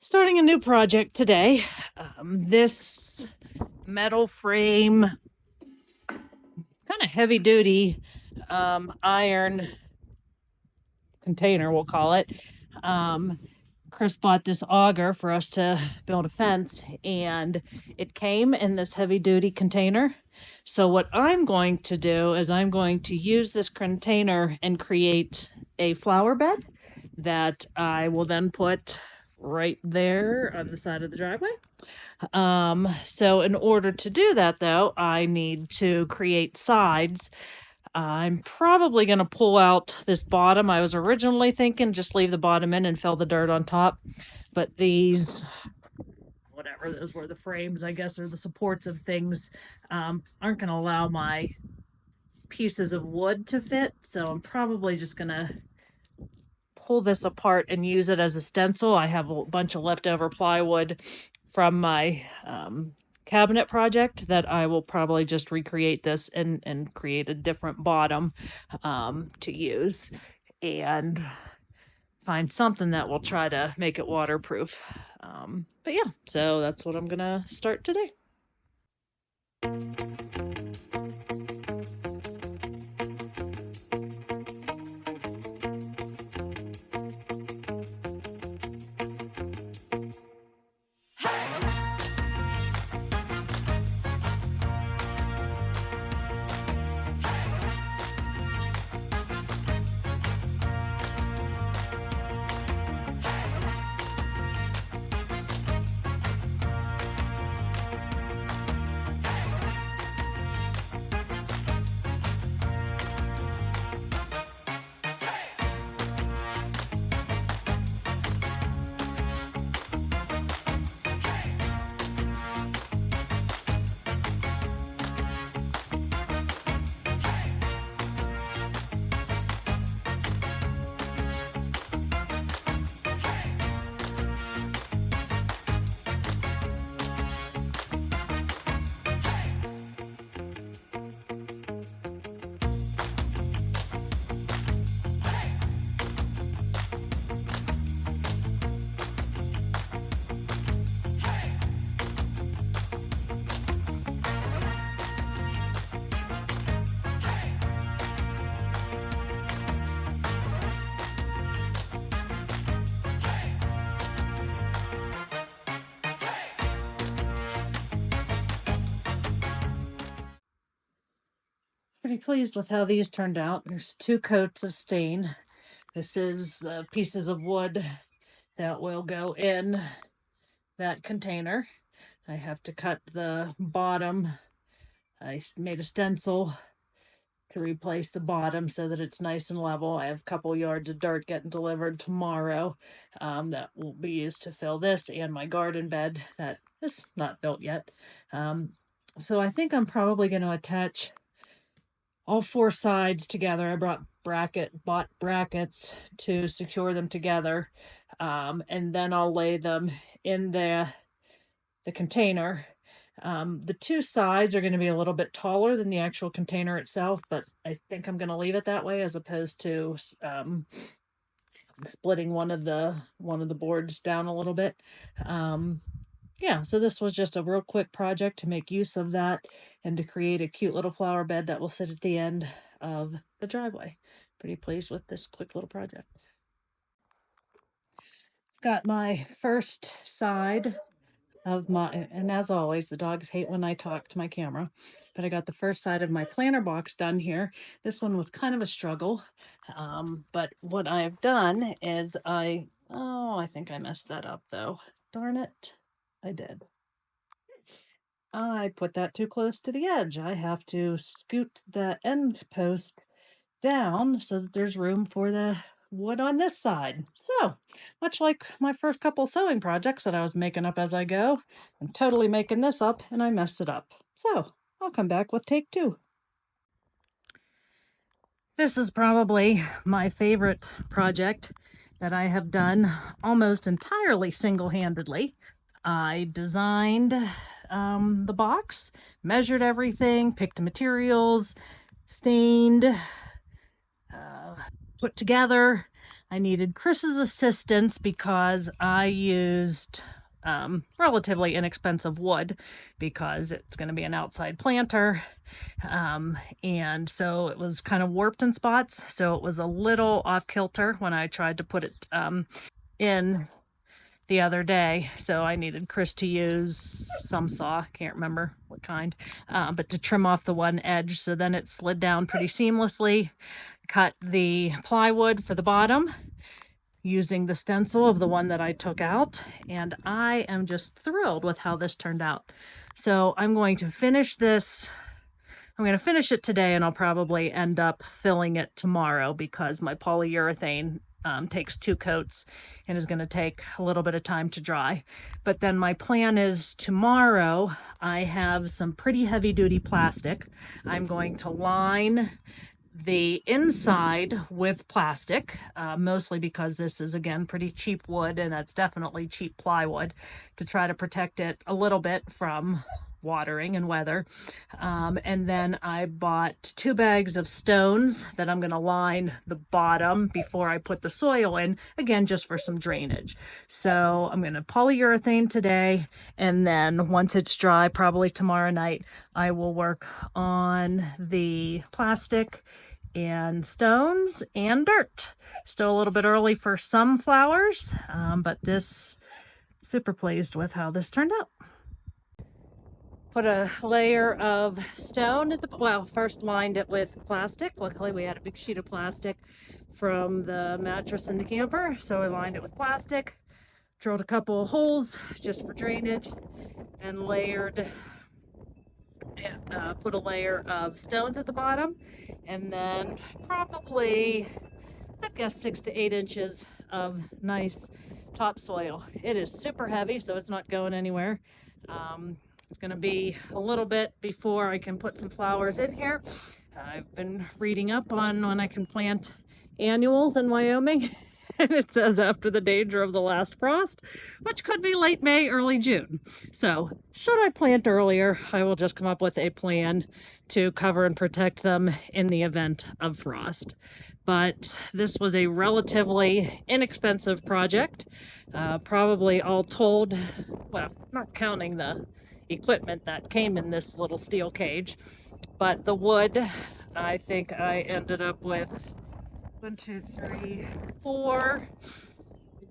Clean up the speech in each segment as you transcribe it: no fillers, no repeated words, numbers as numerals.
Starting a new project today. This metal frame, kind of heavy duty iron container, we'll call it. Chris bought this auger for us to build a fence, and it came in this heavy duty container. So, what I'm going to do is I'm going to use this container and create a flower bed that I will then put right there on the side of the driveway. So in order to do that though, I need to create sides. I'm probably going to pull out this bottom. I was originally thinking just leave the bottom in and fill the dirt on top, but these, whatever those were, the frames, I guess, or the supports of things, aren't going to allow my pieces of wood to fit. So I'm probably just going to pull this apart and use it as a stencil. I have a bunch of leftover plywood from my cabinet project that I will probably just recreate this and create a different bottom to use and find something that will try to make it waterproof. But yeah, so that's what I'm gonna start today. Pretty pleased with how these turned out. There's 2 coats of stain. This is the pieces of wood that will go in that container. I have to cut the bottom. I made a stencil to replace the bottom so that it's nice and level. I have a couple yards of dirt getting delivered tomorrow that will be used to fill this and my garden bed that is not built yet. So I think I'm probably going to attach all 4 sides together. I bought brackets to secure them together, and then I'll lay them in the container. The 2 sides are going to be a little bit taller than the actual container itself, but I think I'm going to leave it that way as opposed to splitting one of the boards down a little bit. Yeah, so this was just a real quick project to make use of that and to create a cute little flower bed that will sit at the end of the driveway. Pretty pleased with this quick little project. Got my first side of my, and as always, the dogs hate when I talk to my camera, but I got the first side of my planter box done here. This one was kind of a struggle, but what I've done is I think I messed that up though. Darn it. I did. I put that too close to the edge. I have to scoot the end post down so that there's room for the wood on this side. So, much like my first couple sewing projects that I was making up as I go, I'm totally making this up and I messed it up. So, I'll come back with take 2. This is probably my favorite project that I have done almost entirely single-handedly. I designed the box, measured everything, picked the materials, stained, put together. I needed Chris's assistance because I used relatively inexpensive wood because it's going to be an outside planter. And so it was kind of warped in spots. So it was a little off kilter when I tried to put it in the other day. So I needed Chris to use some saw, can't remember what kind, but to trim off the one edge. So then it slid down pretty seamlessly. Cut the plywood for the bottom using the stencil of the one that I took out, and I am just thrilled with how this turned out. So I'm going to finish this. I'm going to finish it today, and I'll probably end up filling it tomorrow because my polyurethane takes 2 coats and is going to take a little bit of time to dry. But then my plan is tomorrow I have some pretty heavy duty plastic. I'm going to line the inside with plastic, mostly because this is, again, pretty cheap wood, and that's definitely cheap plywood, to try to protect it a little bit from watering and weather. And then I bought 2 bags of stones that I'm going to line the bottom before I put the soil in, again, just for some drainage. So I'm going to polyurethane today, and then once it's dry, probably tomorrow night, I will work on the plastic and stones and dirt. Still a little bit early for some flowers, but this, super pleased with how this turned out. Put a layer of stone at the, well, first lined it with plastic. Luckily we had a big sheet of plastic from the mattress in the camper, so I lined it with plastic, drilled a couple of holes just for drainage, and layered, put a layer of stones at the bottom, and then probably, I'd guess, 6 to 8 inches of nice topsoil. It is super heavy, so it's not going anywhere. It's going to be a little bit before I can put some flowers in here. I've been reading up on when I can plant annuals in Wyoming. And it says after the danger of the last frost, which could be late May, early June. So should I plant earlier, I will just come up with a plan to cover and protect them in the event of frost. But this was a relatively inexpensive project. Probably all told, well, not counting the equipment that came in this little steel cage, but the wood, I think I ended up with 1, 2, 3, 4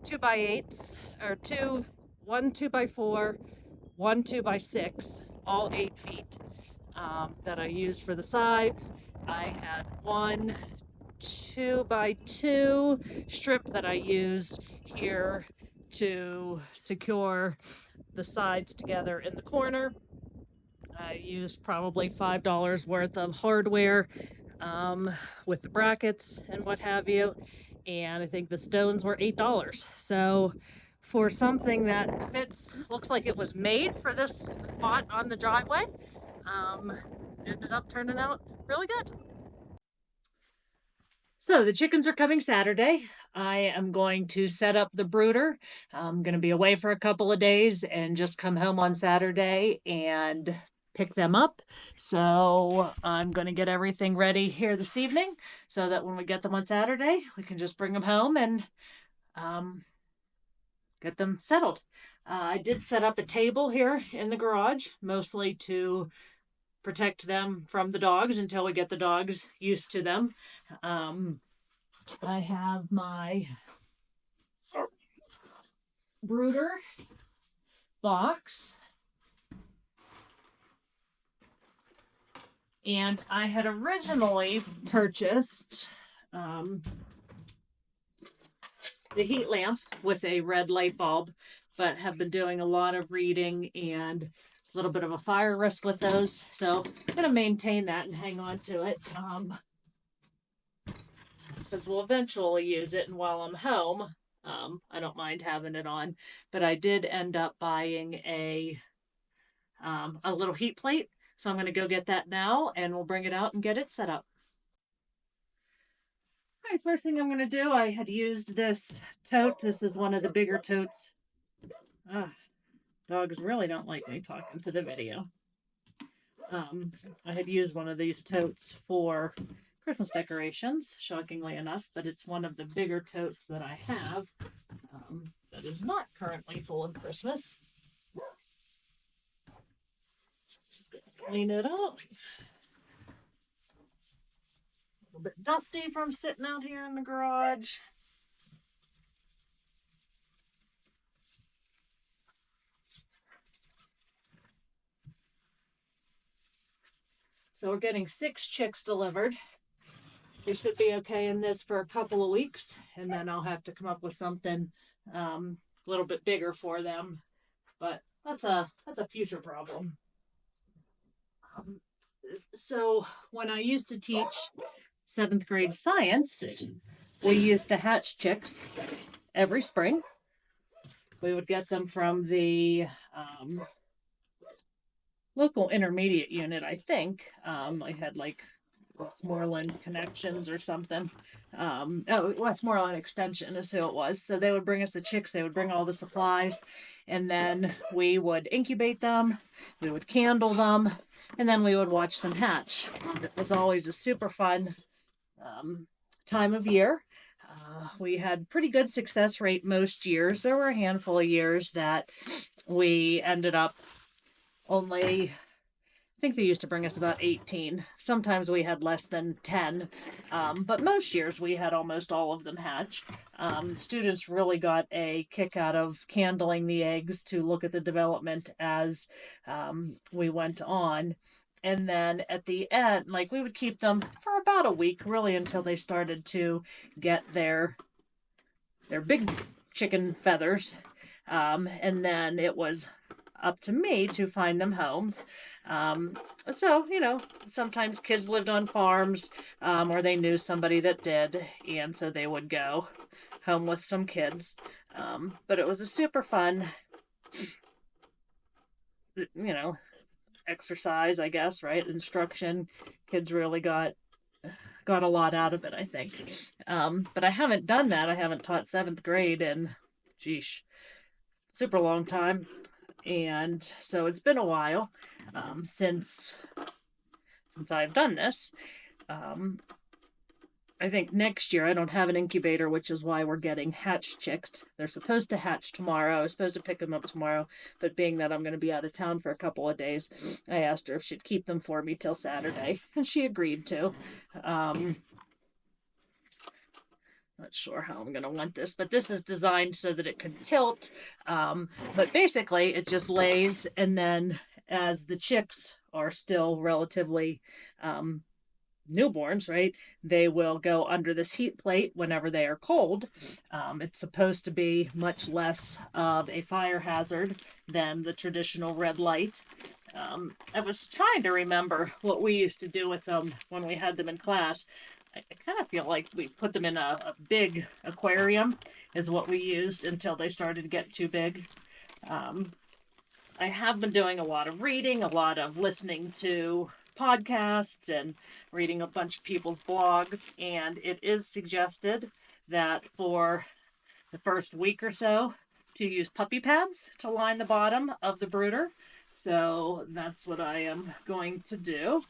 2x8s, or 1 2x4, 1 2x6, all 8 feet, that I used for the sides. I had 1 2x2 strip that I used here to secure the sides together in the corner. I used probably $5 worth of hardware with the brackets and what have you, and I think the stones were $8. So for something that fits, looks like it was made for this spot on the driveway, ended up turning out really good. So the chickens are coming Saturday. I am going to set up the brooder. I'm going to be away for a couple of days and just come home on Saturday and pick them up. So I'm going to get everything ready here this evening so that when we get them on Saturday, we can just bring them home and get them settled. I did set up a table here in the garage, mostly to protect them from the dogs until we get the dogs used to them. I have my brooder box, and I had originally purchased the heat lamp with a red light bulb, but have been doing a lot of reading and a little bit of a fire risk with those, so I'm going to maintain that and hang on to it, because we'll eventually use it, and while I'm home, I don't mind having it on. But I did end up buying a little heat plate, so I'm going to go get that now, and we'll bring it out and get it set up. All right, first thing I'm going to do, I had used this tote. This is one of the bigger totes. Dogs really don't like me talking to the video. I had used one of these totes for Christmas decorations, shockingly enough, but it's one of the bigger totes that I have that is not currently full of Christmas. Just gonna clean it up. A little bit dusty from sitting out here in the garage. So we're getting 6 chicks delivered. They should be okay in this for a couple of weeks, and then I'll have to come up with something a little bit bigger for them. But that's a future problem. So when I used to teach 7th grade science, we used to hatch chicks every spring. We would get them from the local intermediate unit, I think. I had like Westmoreland Connections or something. Westmoreland Extension is who it was. So they would bring us the chicks, they would bring all the supplies, and then we would incubate them, we would candle them, and then we would watch them hatch. It was always a super fun time of year. We had pretty good success rate most years. There were a handful of years that we ended up only, I think they used to bring us about 18. Sometimes we had less than 10, but most years we had almost all of them hatch. Students really got a kick out of candling the eggs to look at the development as we went on. And then at the end, like we would keep them for about a week, really until they started to get their big chicken feathers. And then it was up to me to find them homes. So, sometimes kids lived on farms, or they knew somebody that did, and so they would go home with some kids. But it was a super fun, exercise, I guess, right? Instruction. Kids really got a lot out of it, I think. But I haven't done that. I haven't taught 7th grade in, super long time. And so it's been a while since I've done this. I think next year I don't have an incubator, which is why we're getting hatch chicks. They're supposed to hatch tomorrow. I was supposed to pick them up tomorrow, but being that I'm going to be out of town for a couple of days, I asked her if she'd keep them for me till Saturday, and she agreed to. Not sure how I'm going to want this, but this is designed so that it could tilt. But basically, it just lays, and then as the chicks are still relatively newborns, right, they will go under this heat plate whenever they are cold. It's supposed to be much less of a fire hazard than the traditional red light. I was trying to remember what we used to do with them when we had them in class. I kind of feel like we put them in a big aquarium is what we used until they started to get too big. I have been doing a lot of reading, a lot of listening to podcasts and reading a bunch of people's blogs, and it is suggested that for the first week or so to use puppy pads to line the bottom of the brooder. So that's what I am going to do.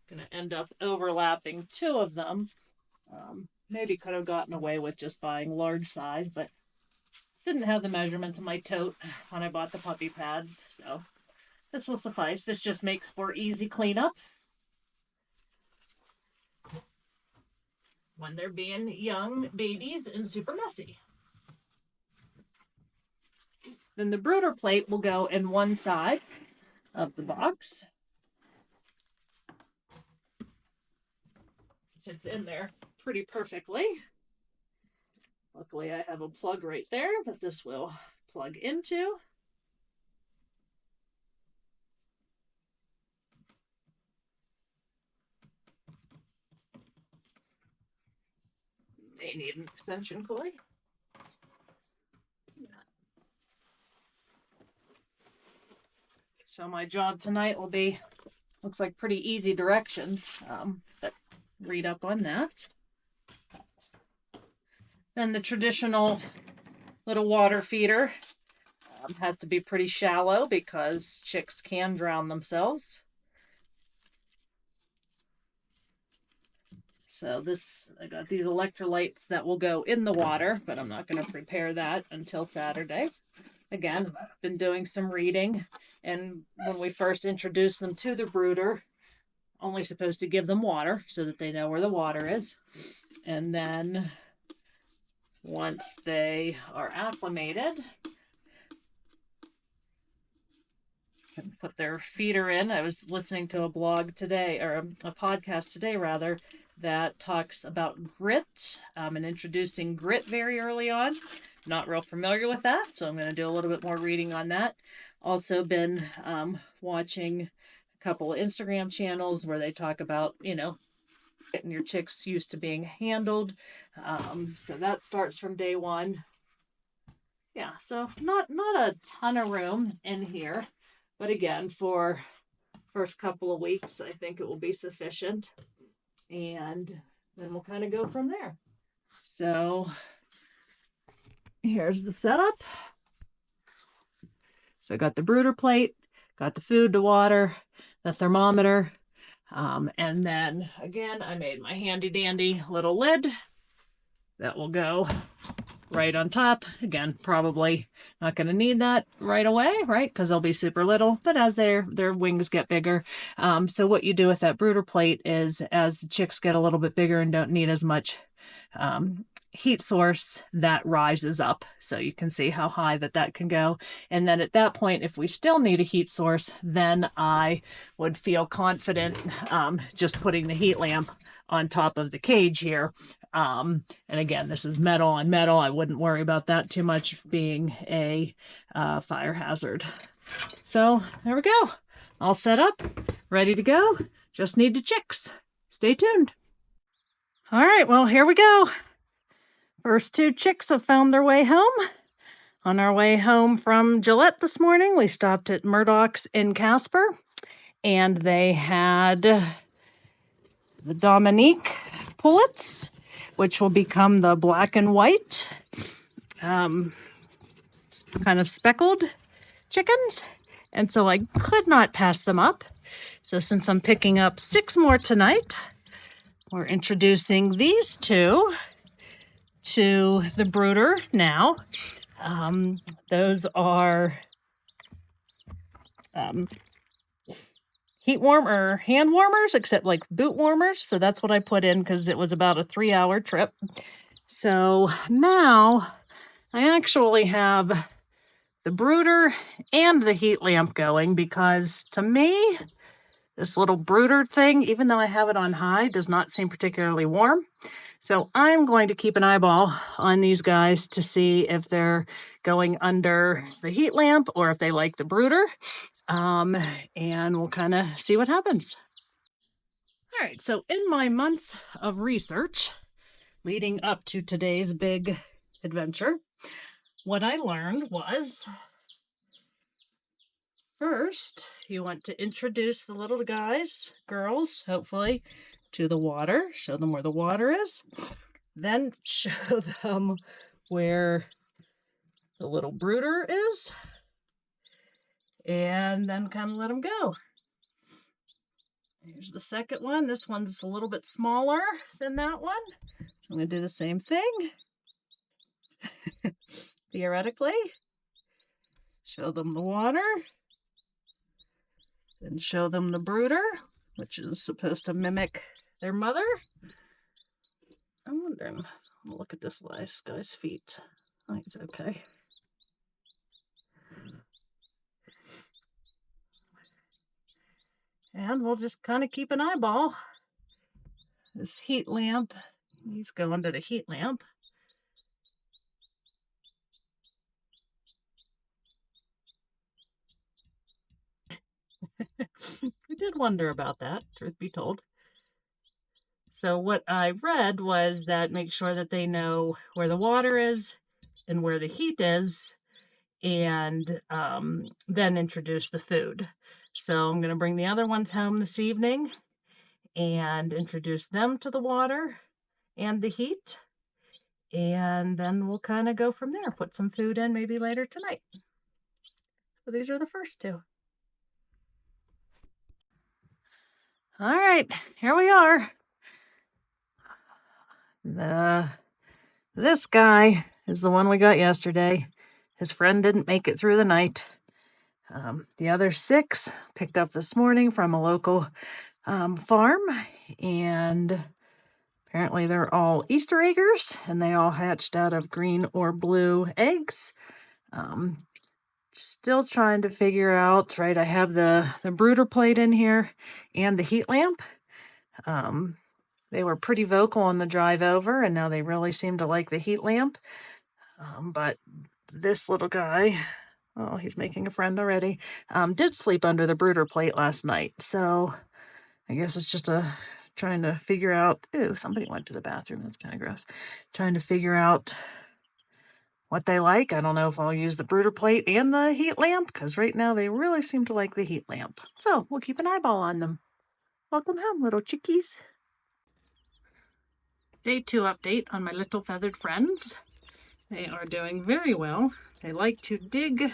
Going to end up overlapping 2 of them. Maybe could have gotten away with just buying large size, but didn't have the measurements in my tote when I bought the puppy pads, so this will suffice. This just makes for easy cleanup when they're being young babies and super messy. Then the brooder plate will go in one side of the box. Fits in there pretty perfectly. Luckily, I have a plug right there that this will plug into. May need an extension cord. So my job tonight will be, looks like pretty easy directions, but read up on that. Then the traditional little water feeder. Has to be pretty shallow because chicks can drown themselves. So I got these electrolytes that will go in the water, but I'm not going to prepare that until Saturday. Again, I've been doing some reading, and when we first introduced them to the brooder, only supposed to give them water so that they know where the water is. And then once they are acclimated, and put their feeder in. I was listening to a blog today, or a podcast today rather, that talks about grit and introducing grit very early on. Not real familiar with that, so I'm going to do a little bit more reading on that. Also been watching a couple of Instagram channels where they talk about, getting your chicks used to being handled. So that starts from day one. Yeah, so not a ton of room in here. But again, for first couple of weeks, I think it will be sufficient. And then we'll kind of go from there. So here's the setup. So I got the brooder plate, got the food, the water, the thermometer. And then again, I made my handy dandy little lid that will go right on top. Again, probably not going to need that right away, right? Because they'll be super little, but as their wings get bigger. So what you do with that brooder plate is, as the chicks get a little bit bigger and don't need as much heat source, that rises up. So you can see how high that can go. And then at that point, if we still need a heat source, then I would feel confident just putting the heat lamp on top of the cage here. And again, this is metal on metal. I wouldn't worry about that too much being a fire hazard. So there we go. All set up, ready to go. Just need the chicks. Stay tuned. All right, well, here we go. First two chicks have found their way home. On our way home from Gillette this morning, we stopped at Murdoch's in Casper, and they had the Dominique pullets, which will become the black and white, kind of speckled chickens. And so I could not pass them up. So since I'm picking up 6 more tonight, we're introducing these two to the brooder now. Those are hand warmers, except like boot warmers. So that's what I put in because it was about a 3-hour trip. So now I actually have the brooder and the heat lamp going, because to me, this little brooder thing, even though I have it on high, does not seem particularly warm. So I'm going to keep an eyeball on these guys to see if they're going under the heat lamp or if they like the brooder. And we'll kind of see what happens. All right, so in my months of research leading up to today's big adventure, what I learned was, first, you want to introduce the little girls, hopefully, to the water. Show them where the water is. Then show them where the little brooder is. And then kind of let them go. Here's the second one. This one's a little bit smaller than that one. I'm going to do the same thing. Theoretically. Show them the water. Then show them the brooder, which is supposed to mimic their mother. I'm wondering, I'll look at this guy's feet. I think it's okay. And we'll just kind of keep an eyeball. This heat lamp, he's going to the heat lamp. I did wonder about that, truth be told. So what I read was that make sure that they know where the water is and where the heat is, and then introduce the food. So I'm going to bring the other ones home this evening and introduce them to the water and the heat. And then we'll kind of go from there. Put some food in maybe later tonight. So these are the first two. All right, here we are. This guy is the one we got yesterday. His friend didn't make it through the night. The other 6 picked up this morning from a local farm, and apparently they're all Easter eggers, and they all hatched out of green or blue eggs. Still trying to figure out, right? I have the brooder plate in here and the heat lamp. They were pretty vocal on the drive over, and now they really seem to like the heat lamp. But this little guy, oh, he's making a friend already, did sleep under the brooder plate last night. So I guess it's just trying to figure out, ooh, somebody went to the bathroom. That's kind of gross. Trying to figure out what they like. I don't know if I'll use the brooder plate and the heat lamp, because right now they really seem to like the heat lamp. So we'll keep an eyeball on them. Welcome home, little chickies. Day 2 update on my little feathered friends. They are doing very well. They like to dig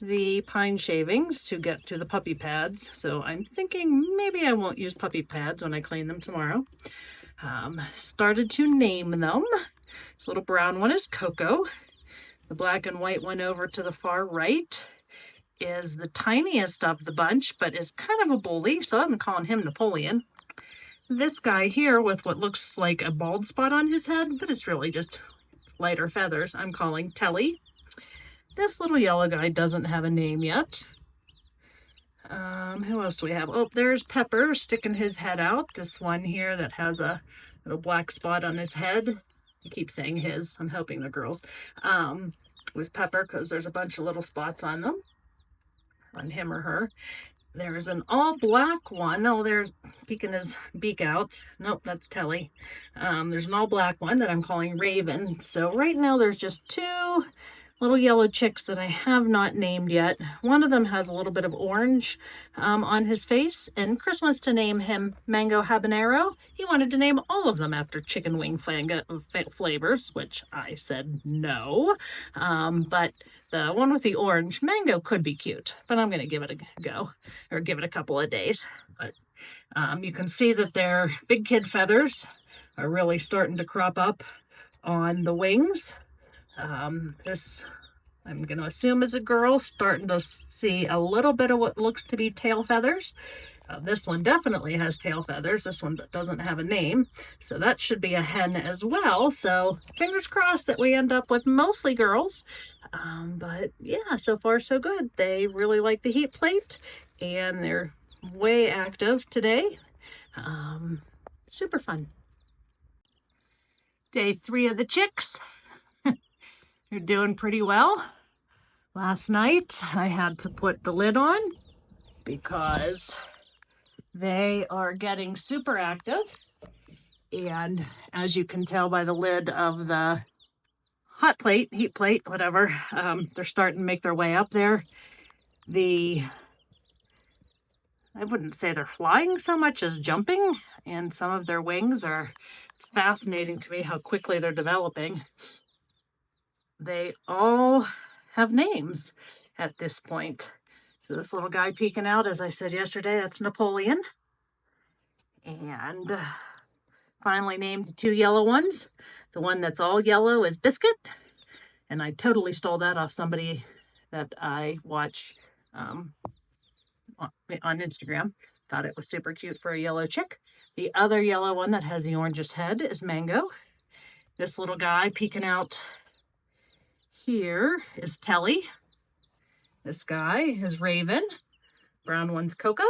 the pine shavings to get to the puppy pads. So I'm thinking maybe I won't use puppy pads when I clean them tomorrow. Started to name them. This little brown one is Coco. The black and white one over to the far right is the tiniest of the bunch, but is kind of a bully, so I'm calling him Napoleon. This guy here with what looks like a bald spot on his head, but it's really just lighter feathers, I'm calling Telly. This little yellow guy doesn't have a name yet. Who else do we have? Oh, there's Pepper sticking his head out. This one here that has a little black spot on his head. I keep saying his, I'm hoping the girls. Was Pepper, because there's a bunch of little spots on them, on him or her. There's an all black one. Oh, there's peeking his beak out. Nope, that's Telly. There's an all black one that I'm calling Raven. So right now there's just 2 little yellow chicks that I have not named yet. One of them has a little bit of orange on his face, and Chris wants to name him Mango Habanero. He wanted to name all of them after chicken wing flavors, which I said no. But the one with the orange, Mango, could be cute, but I'm going to give it a go, or give it a couple of days. But you can see that their big kid feathers are really starting to crop up on the wings. This, I'm going to assume, is a girl, starting to see a little bit of what looks to be tail feathers. This one definitely has tail feathers. This one doesn't have a name, so that should be a hen as well. So fingers crossed that we end up with mostly girls. But yeah, so far so good. They really like the heat plate, and they're way active today. Super fun. Day 3 of the chicks. They're doing pretty well. Last night I had to put the lid on because they are getting super active. And as you can tell by the lid of the hot plate, heat plate, whatever, they're starting to make their way up there. I wouldn't say they're flying so much as jumping, and some of their wings it's fascinating to me how quickly they're developing. They all have names at this point. So this little guy peeking out, as I said yesterday, that's Napoleon. And finally named the 2 yellow ones. The one that's all yellow is Biscuit. And I totally stole that off somebody that I watch on Instagram. Thought it was super cute for a yellow chick. The other yellow one that has the orangest head is Mango. This little guy peeking out here is Telly. This guy is Raven. Brown one's Coco.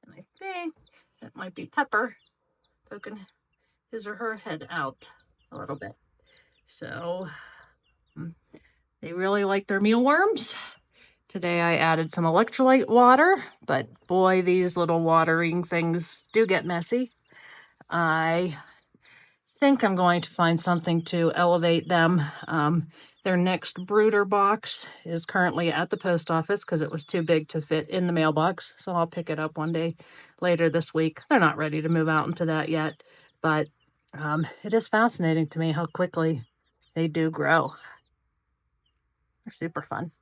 And I think that might be Pepper poking his or her head out a little bit. So they really like their mealworms. Today I added some electrolyte water, but boy, these little watering things do get messy. I think I'm going to find something to elevate them. Their next brooder box is currently at the post office because it was too big to fit in the mailbox. So I'll pick it up one day later this week. They're not ready to move out into that yet, but It is fascinating to me how quickly they do grow. They're super fun.